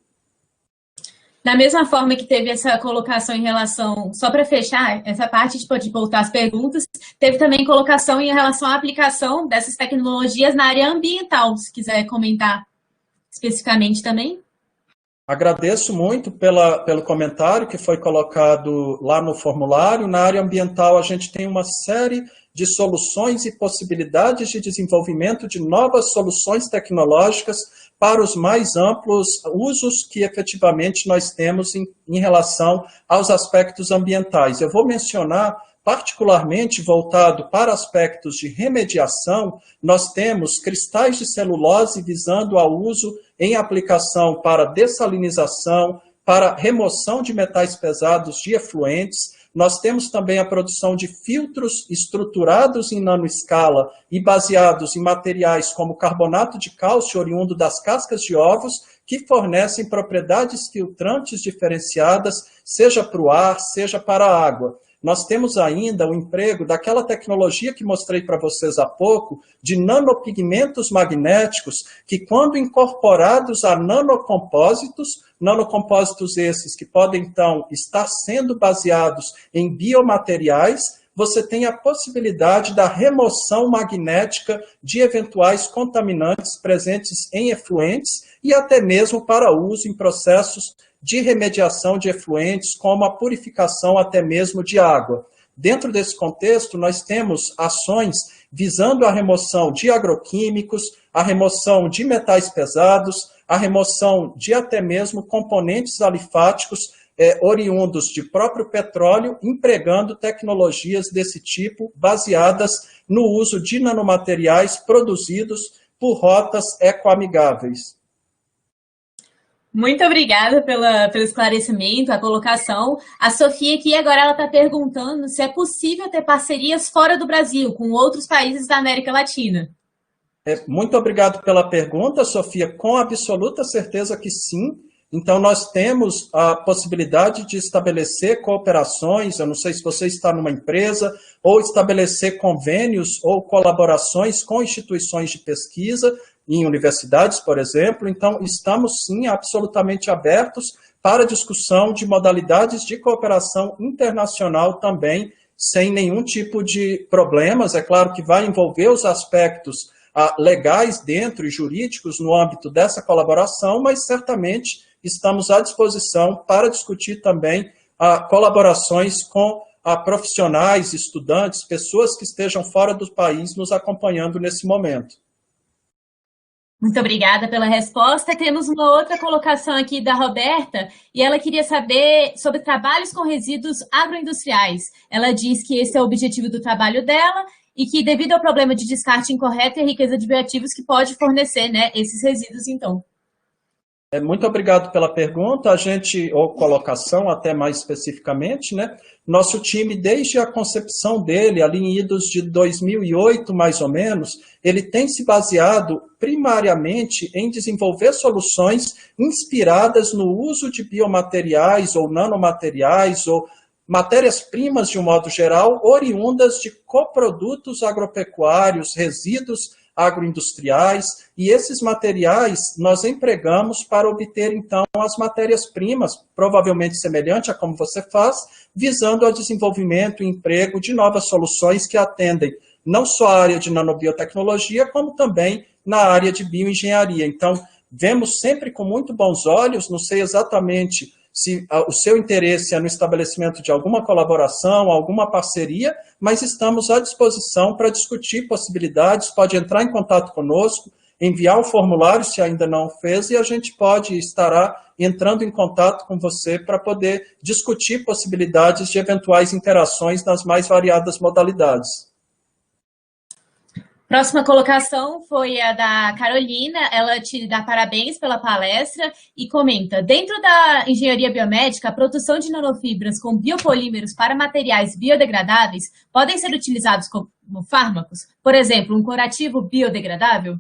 Da mesma forma que teve essa colocação em relação, só para fechar essa parte, a gente pode voltar às perguntas, teve também colocação em relação à aplicação dessas tecnologias na área ambiental, se quiser comentar especificamente também. Agradeço muito pelo comentário que foi colocado lá no formulário. Na área ambiental, a gente tem uma série de soluções e possibilidades de desenvolvimento de novas soluções tecnológicas para os mais amplos usos que efetivamente nós temos em relação aos aspectos ambientais. Eu vou mencionar, particularmente voltado para aspectos de remediação, nós temos cristais de celulose visando ao uso em aplicação para dessalinização, para remoção de metais pesados de efluentes. Nós temos também a produção de filtros estruturados em nanoescala e baseados em materiais como carbonato de cálcio oriundo das cascas de ovos, que fornecem propriedades filtrantes diferenciadas, seja para o ar, seja para a água. Nós temos ainda o emprego daquela tecnologia que mostrei para vocês há pouco, de nanopigmentos magnéticos, que quando incorporados a nanocompósitos esses que podem, então, estar sendo baseados em biomateriais, você tem a possibilidade da remoção magnética de eventuais contaminantes presentes em efluentes e até mesmo para uso em processos de remediação de efluentes, como a purificação até mesmo de água. Dentro desse contexto, nós temos ações visando a remoção de agroquímicos, a remoção de metais pesados, a remoção de até mesmo componentes alifáticos oriundos de próprio petróleo, empregando tecnologias desse tipo, baseadas no uso de nanomateriais produzidos por rotas ecoamigáveis. Muito obrigada pelo esclarecimento, a colocação. A Sofia aqui agora ela está perguntando se é possível ter parcerias fora do Brasil, com outros países da América Latina. Muito obrigado pela pergunta, Sofia. Com absoluta certeza que sim. Então, nós temos a possibilidade de estabelecer cooperações, eu não sei se você está numa empresa, ou estabelecer convênios ou colaborações com instituições de pesquisa, em universidades, por exemplo. Então, estamos, sim, absolutamente abertos para discussão de modalidades de cooperação internacional também, sem nenhum tipo de problemas. É claro que vai envolver os aspectos legais dentro e jurídicos no âmbito dessa colaboração, mas certamente estamos à disposição para discutir também colaborações com profissionais, estudantes, pessoas que estejam fora do país nos acompanhando nesse momento. Muito obrigada pela resposta. Temos uma outra colocação aqui da Roberta, e ela queria saber sobre trabalhos com resíduos agroindustriais. Ela diz que esse é o objetivo do trabalho dela e que, devido ao problema de descarte incorreto e a riqueza de bioativos, que pode fornecer, né, esses resíduos, então. Muito obrigado pela pergunta, ou colocação até mais especificamente, né? Nosso time, desde a concepção dele, ali em idos de 2008, mais ou menos, ele tem se baseado primariamente em desenvolver soluções inspiradas no uso de biomateriais ou nanomateriais ou matérias-primas, de um modo geral, oriundas de coprodutos agropecuários, resíduos agroindustriais, e esses materiais nós empregamos para obter, então, as matérias-primas, provavelmente semelhante a como você faz, visando ao desenvolvimento e emprego de novas soluções que atendem não só a área de nanobiotecnologia, como também na área de bioengenharia. Então, vemos sempre com muito bons olhos, não sei exatamente se o seu interesse é no estabelecimento de alguma colaboração, alguma parceria, mas estamos à disposição para discutir possibilidades, pode entrar em contato conosco, enviar o formulário se ainda não fez, e a gente estará entrando em contato com você para poder discutir possibilidades de eventuais interações nas mais variadas modalidades. Próxima colocação foi a da Carolina. Ela te dá parabéns pela palestra e comenta: dentro da engenharia biomédica, a produção de nanofibras com biopolímeros para materiais biodegradáveis podem ser utilizados como fármacos? Por exemplo, um curativo biodegradável?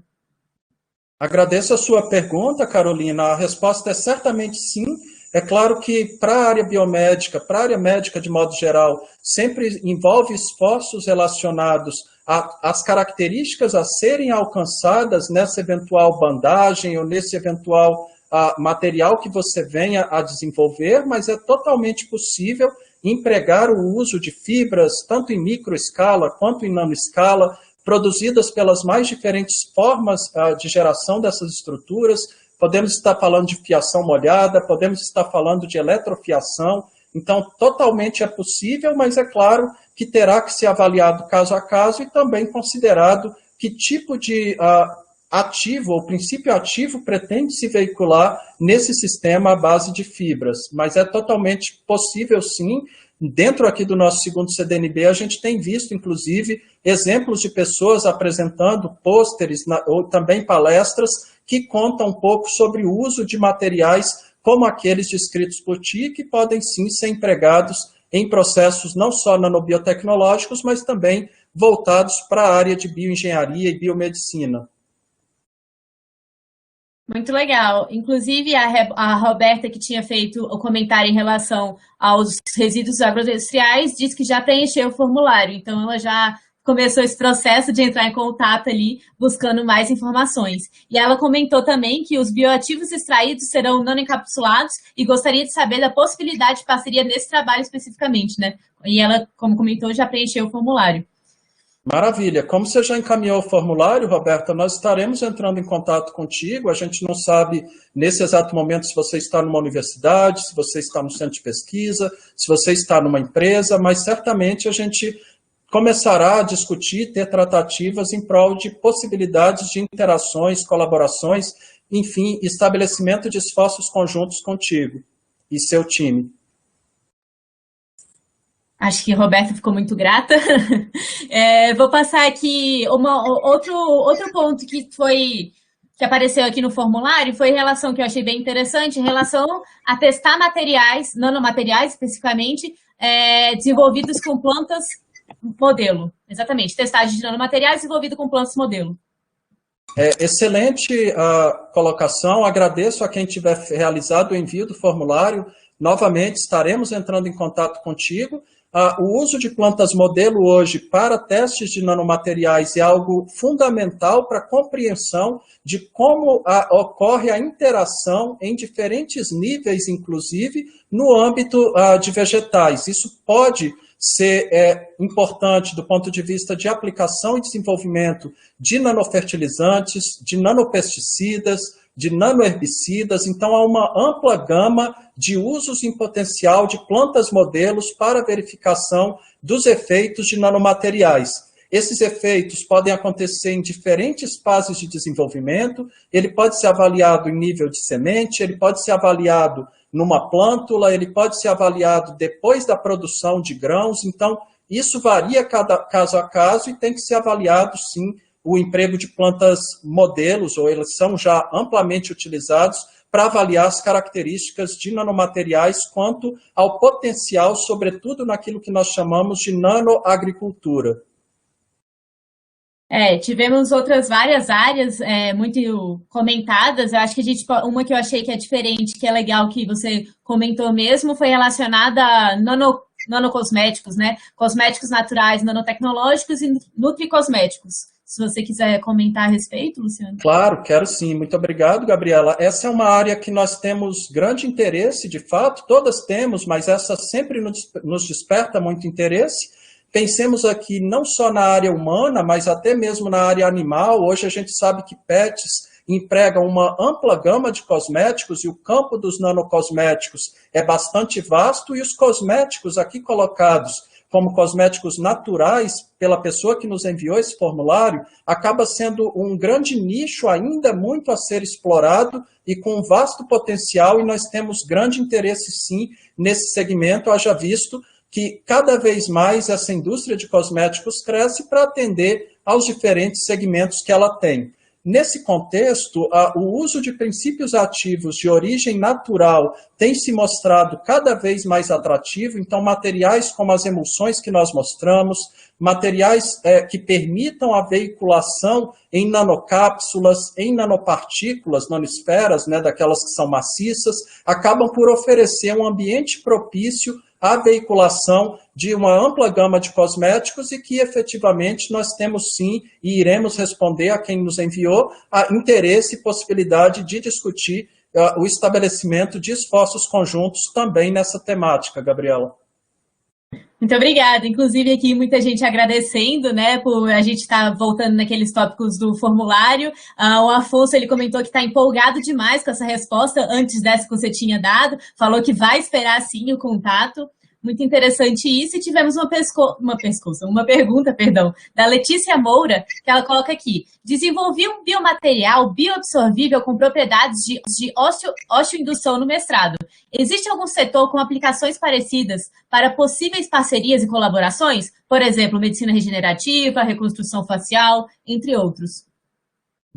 Agradeço a sua pergunta, Carolina. A resposta é certamente sim. É claro que para a área biomédica, para a área médica de modo geral, sempre envolve esforços relacionados às características a serem alcançadas nessa eventual bandagem ou nesse eventual material que você venha a desenvolver, mas é totalmente possível empregar o uso de fibras, tanto em microescala quanto em nanoescala, produzidas pelas mais diferentes formas de geração dessas estruturas. Podemos estar falando de fiação molhada, podemos estar falando de eletrofiação. Então, totalmente é possível, mas é claro que terá que ser avaliado caso a caso e também considerado que tipo de ativo ou princípio ativo pretende se veicular nesse sistema à base de fibras. Mas é totalmente possível, sim. Dentro aqui do nosso segundo CDNB, a gente tem visto, inclusive, exemplos de pessoas apresentando pôsteres ou também palestras que contam um pouco sobre o uso de materiais como aqueles descritos por ti, que podem sim ser empregados em processos não só nanobiotecnológicos, mas também voltados para a área de bioengenharia e biomedicina. Muito legal. Inclusive, a Roberta, que tinha feito o comentário em relação aos resíduos agroindustriais, disse que já preencheu o formulário. Então, ela já começou esse processo de entrar em contato ali, buscando mais informações. E ela comentou também que os bioativos extraídos serão nanoencapsulados e gostaria de saber da possibilidade de parceria nesse trabalho especificamente, né? E ela, como comentou, já preencheu o formulário. Maravilha. Como você já encaminhou o formulário, Roberta, nós estaremos entrando em contato contigo. A gente não sabe, nesse exato momento, se você está numa universidade, se você está no centro de pesquisa, se você está numa empresa, mas certamente a gente começará a discutir, ter tratativas em prol de possibilidades de interações, colaborações, enfim, estabelecimento de esforços conjuntos contigo e seu time. Acho que a Roberta ficou muito grata. Vou passar aqui outro ponto que apareceu aqui no formulário foi em relação, que eu achei bem interessante, em relação a testar materiais, nanomateriais especificamente, desenvolvidos com plantas modelo. Exatamente, testagem de nanomateriais desenvolvido com plantas modelo. Excelente a colocação, agradeço a quem tiver realizado o envio do formulário. Novamente, estaremos entrando em contato contigo. O uso de plantas modelo hoje para testes de nanomateriais é algo fundamental para a compreensão de como ocorre a interação em diferentes níveis, inclusive no âmbito de vegetais. Isso pode ser importante do ponto de vista de aplicação e desenvolvimento de nanofertilizantes, de nanopesticidas, de nanoherbicidas. Então, há uma ampla gama de usos em potencial de plantas modelos para verificação dos efeitos de nanomateriais. Esses efeitos podem acontecer em diferentes fases de desenvolvimento, ele pode ser avaliado em nível de semente, ele pode ser avaliado numa plântula, ele pode ser avaliado depois da produção de grãos. Então, isso varia caso a caso e tem que ser avaliado, sim, o emprego de plantas modelos, ou eles são já amplamente utilizados para avaliar as características de nanomateriais quanto ao potencial, sobretudo naquilo que nós chamamos de nanoagricultura. Tivemos outras várias áreas muito comentadas. Eu acho que uma que eu achei que é diferente, que é legal que você comentou mesmo, foi relacionada a nanocosméticos, né? Cosméticos naturais, nanotecnológicos e nutricosméticos. Se você quiser comentar a respeito, Luciano. Claro, quero sim. Muito obrigado, Gabriela. Essa é uma área que nós temos grande interesse, de fato, todas temos, mas essa sempre nos desperta muito interesse. Pensemos aqui não só na área humana, mas até mesmo na área animal. Hoje a gente sabe que pets empregam uma ampla gama de cosméticos e o campo dos nanocosméticos é bastante vasto, e os cosméticos aqui colocados como cosméticos naturais, pela pessoa que nos enviou esse formulário, acaba sendo um grande nicho ainda muito a ser explorado e com vasto potencial, e nós temos grande interesse, sim, nesse segmento, haja visto que cada vez mais essa indústria de cosméticos cresce para atender aos diferentes segmentos que ela tem. Nesse contexto, o uso de princípios ativos de origem natural tem se mostrado cada vez mais atrativo. Então, materiais como as emulsões que nós mostramos, materiais que permitam a veiculação em nanocápsulas, em nanopartículas, nanosferas, né, daquelas que são maciças, acabam por oferecer um ambiente propício à veiculação de uma ampla gama de cosméticos, e que efetivamente nós temos sim, e iremos responder a quem nos enviou, a interesse e possibilidade de discutir o estabelecimento de esforços conjuntos também nessa temática, Gabriela. Muito obrigada. Inclusive, aqui muita gente agradecendo, né, por a gente estar voltando naqueles tópicos do formulário. O Afonso, ele comentou que está empolgado demais com essa resposta, antes dessa que você tinha dado, falou que vai esperar, sim, o contato. Muito interessante isso. E tivemos uma pergunta, da Letícia Moura, que ela coloca aqui: desenvolvi um biomaterial bioabsorvível com propriedades de osteoindução no mestrado. Existe algum setor com aplicações parecidas para possíveis parcerias e colaborações? Por exemplo, medicina regenerativa, reconstrução facial, entre outros.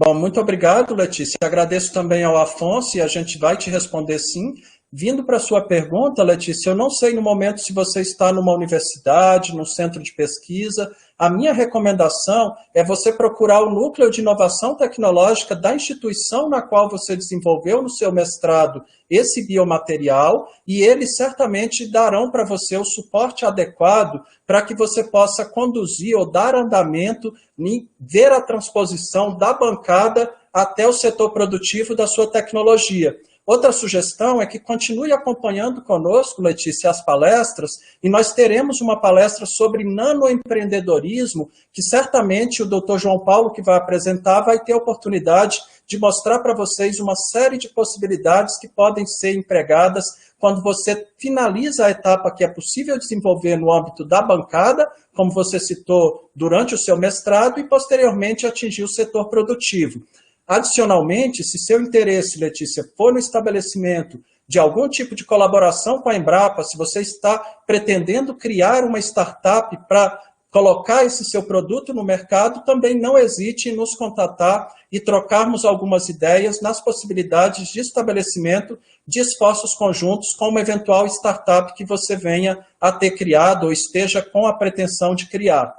Bom, muito obrigado, Letícia. Agradeço também ao Afonso e a gente vai te responder sim. Vindo para a sua pergunta, Letícia, eu não sei no momento se você está numa universidade, num centro de pesquisa. A minha recomendação é você procurar o núcleo de inovação tecnológica da instituição na qual você desenvolveu no seu mestrado esse biomaterial e eles certamente darão para você o suporte adequado para que você possa conduzir ou dar andamento em ver a transposição da bancada até o setor produtivo da sua tecnologia. Outra sugestão é que continue acompanhando conosco, Letícia, as palestras, e nós teremos uma palestra sobre nanoempreendedorismo, que certamente o Dr. João Paulo, que vai apresentar, vai ter a oportunidade de mostrar para vocês uma série de possibilidades que podem ser empregadas quando você finaliza a etapa que é possível desenvolver no âmbito da bancada, como você citou, durante o seu mestrado, e posteriormente atingir o setor produtivo. Adicionalmente, se seu interesse, Letícia, for no estabelecimento de algum tipo de colaboração com a Embrapa, se você está pretendendo criar uma startup para colocar esse seu produto no mercado, também não hesite em nos contatar e trocarmos algumas ideias nas possibilidades de estabelecimento de esforços conjuntos com uma eventual startup que você venha a ter criado ou esteja com a pretensão de criar.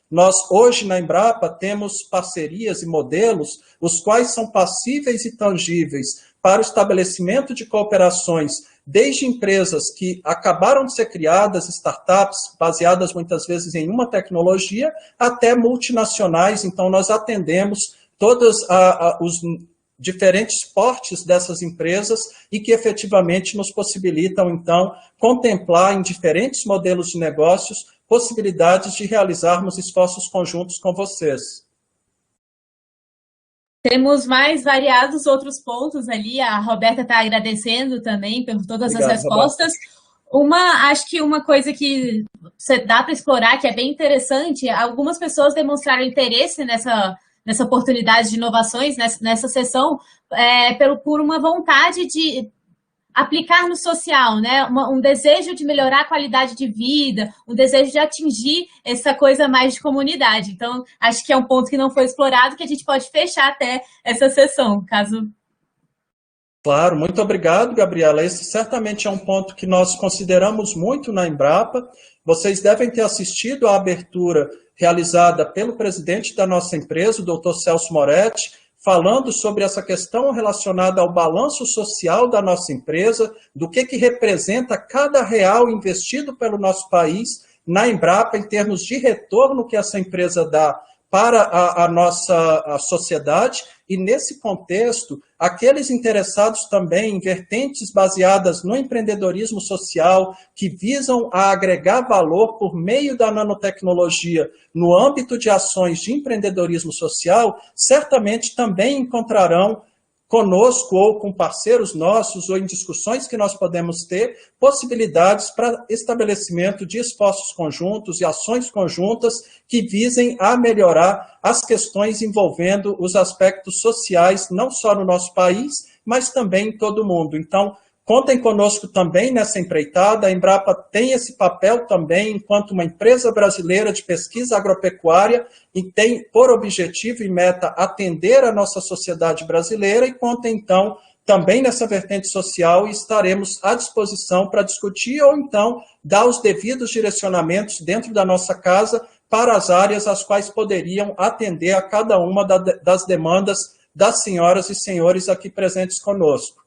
Nós, hoje, na Embrapa, temos parcerias e modelos, os quais são passíveis e tangíveis para o estabelecimento de cooperações, desde empresas que acabaram de ser criadas, startups, baseadas muitas vezes em uma tecnologia, até multinacionais. Então, nós atendemos todos os diferentes portes dessas empresas e que efetivamente nos possibilitam, então, contemplar em diferentes modelos de negócios possibilidades de realizarmos esforços conjuntos com vocês. Temos mais variados outros pontos ali, a Roberta está agradecendo também por todas as respostas. Acho que uma coisa que dá para explorar, que é bem interessante, algumas pessoas demonstraram interesse nessa oportunidade de inovações, nessa sessão, por uma vontade de aplicar no social, né? Um desejo de melhorar a qualidade de vida, um desejo de atingir essa coisa mais de comunidade. Então, acho que é um ponto que não foi explorado, que a gente pode fechar até essa sessão, caso... Claro, muito obrigado, Gabriela. Esse certamente é um ponto que nós consideramos muito na Embrapa. Vocês devem ter assistido à abertura realizada pelo presidente da nossa empresa, o Dr. Celso Moretti, falando sobre essa questão relacionada ao balanço social da nossa empresa, do que representa cada real investido pelo nosso país na Embrapa, em termos de retorno que essa empresa dá para a nossa sociedade, e nesse contexto, aqueles interessados também em vertentes baseadas no empreendedorismo social, que visam a agregar valor por meio da nanotecnologia no âmbito de ações de empreendedorismo social, certamente também encontrarão conosco ou com parceiros nossos ou em discussões que nós podemos ter, possibilidades para estabelecimento de esforços conjuntos e ações conjuntas que visem a melhorar as questões envolvendo os aspectos sociais, não só no nosso país, mas também em todo o mundo. Então, contem conosco também nessa empreitada. A Embrapa tem esse papel também enquanto uma empresa brasileira de pesquisa agropecuária e tem por objetivo e meta atender a nossa sociedade brasileira, e contem então também nessa vertente social e estaremos à disposição para discutir ou então dar os devidos direcionamentos dentro da nossa casa para as áreas às quais poderiam atender a cada uma das demandas das senhoras e senhores aqui presentes conosco.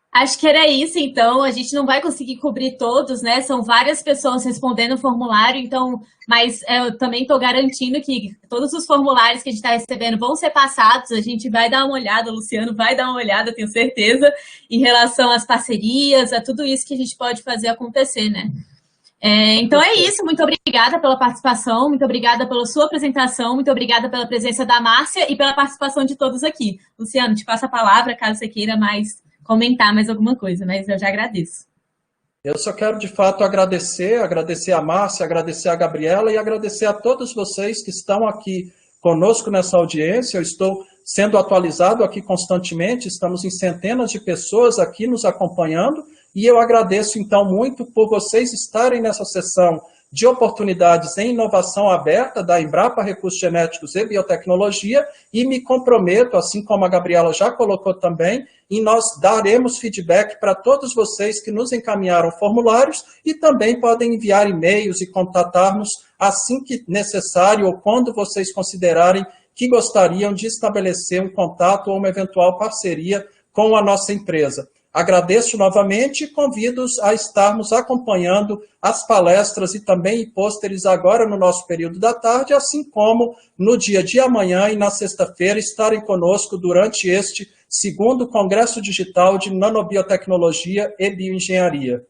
Acho que era isso, então. A gente não vai conseguir cobrir todos, né? São várias pessoas respondendo o formulário, então, mas eu também estou garantindo que todos os formulários que a gente está recebendo vão ser passados. A gente vai dar uma olhada, o Luciano vai dar uma olhada, tenho certeza, em relação às parcerias, a tudo isso que a gente pode fazer acontecer, né? Então é isso, muito obrigada pela participação, muito obrigada pela sua apresentação, muito obrigada pela presença da Márcia e pela participação de todos aqui. Luciano, te passo a palavra, caso você queira comentar mais alguma coisa, mas eu já agradeço. Eu só quero, de fato, agradecer a Márcia, agradecer a Gabriela e agradecer a todos vocês que estão aqui conosco nessa audiência. Eu estou sendo atualizado aqui constantemente, estamos em centenas de pessoas aqui nos acompanhando, e eu agradeço, então, muito por vocês estarem nessa sessão de oportunidades em inovação aberta da Embrapa Recursos Genéticos e Biotecnologia, e me comprometo, assim como a Gabriela já colocou também, e nós daremos feedback para todos vocês que nos encaminharam formulários e também podem enviar e-mails e contatar-nos assim que necessário ou quando vocês considerarem que gostariam de estabelecer um contato ou uma eventual parceria com a nossa empresa. Agradeço novamente e convido-os a estarmos acompanhando as palestras e também pôsteres agora no nosso período da tarde, assim como no dia de amanhã e na sexta-feira estarem conosco durante este segundo Congresso Digital de Nanobiotecnologia e Bioengenharia.